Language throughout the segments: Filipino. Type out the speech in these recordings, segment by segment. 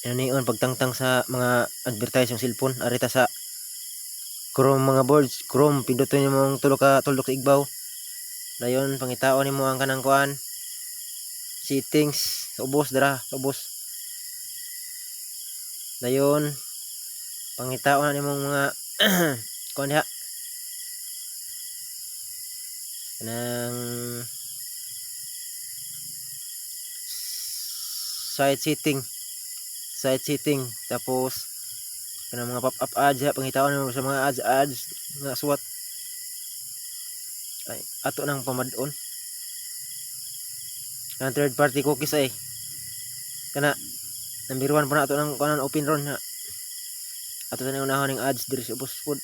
Yan niyon pagtangtang sa mga advertise yung cellphone arita sa Chrome mga boards, Chrome pinduton nimo ang tulo ka tuldok sa igbaw. Dayon pangitaon nimo ang kanang kuan settings sa ubos dira, sa ubos. Dayon pangitaon na nimong mga kuan diha. Kanang site setting tapos kanang mga pop-up ads diha pangitaon nimo sa mga ads nga suwat. Ay ato nang pamadon. Kanang third party cookies ay kana number 1 pa na ato nang kuan open ron ha. Ato sa unahon ning ads diri sa ubos pod.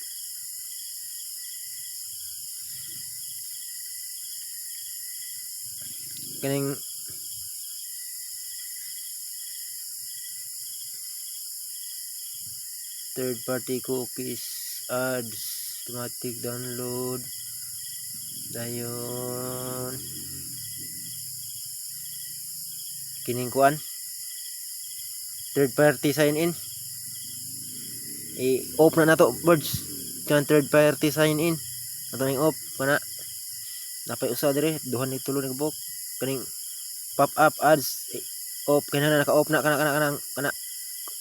Kaning third party cookies ads automatic download dayon kining kuan third party sign in i-off na nato birds kan third party sign in ato ning off kana napay usa dire duhan ni tulo ni buk kaning pop up ads off kana na naka-off na kana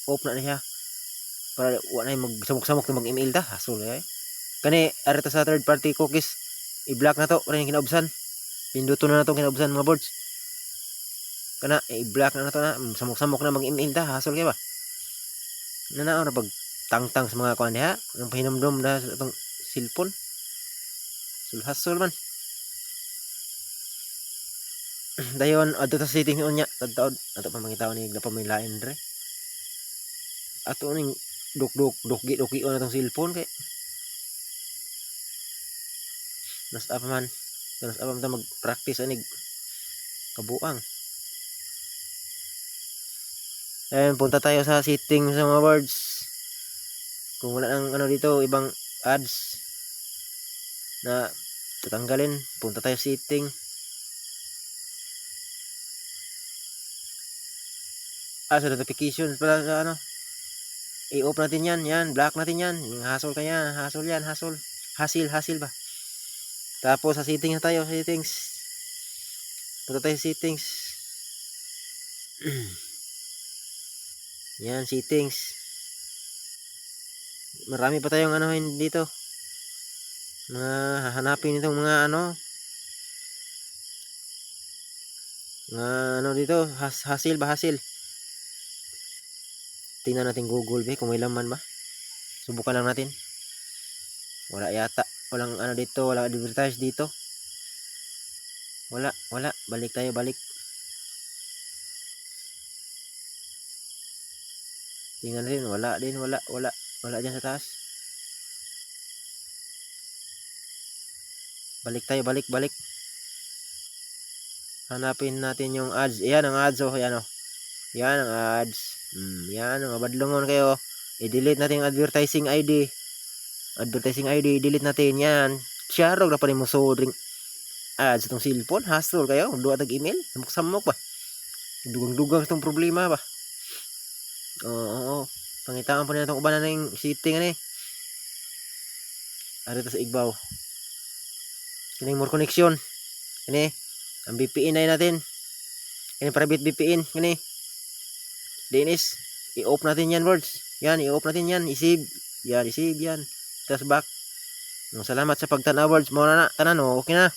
off na niya para wa na magsamok-samok na mag-email ta hasul ay kani arita sa third party cookies i-block na to rin kinaubsan pinduton na nato kinaubsan mga boards kana i-block na nato na samok-samok na mag-email ta hasul kay ba nanaon na pag tangtang sa mga kuan diha ang pahinumdum na sa atong cellphone hasul man. Dayon adto ta setting unya tadtaod ato pa mangitaw ni napamilain dire ato ning dukgi on atong cellphone kay nas apa man ta mag-practice anig kabuang. Ayun punta tayo sa setting sa mga words kung wala nang ano dito ibang ads na tatanggalin punta tayo setting sa notifications pala sa ano i-off natin yan block natin yan hassle kaya hassle yan hasil ba tapos sa settings na tayo settings punta tayo settings yan settings marami pa tayong ano dito mga hahanapin itong mga ano dito hasil tingnan natin Google kung may laman ba subukan lang natin wala yata walang ano dito wala advertise dito wala balik tingnan natin wala dyan sa taas balik hanapin natin yung ads yan ang ads yan ang ads yan ang mabadlongon kayo i-delete natin yung advertising ID delete natin yan siyarog na pa rin mo sodring ads itong cellphone hassle kayo duwa tag email samok ba dugang itong problema ba oo pangitaan po nila itong uban na yung setting arito sa igbaw kining more connection kini ang VPN na natin kini private VPN kini DNS i-off natin yan words yan i-off natin yan i-save yan tapos back salamat sa pagtanaw words mo na tanan okay na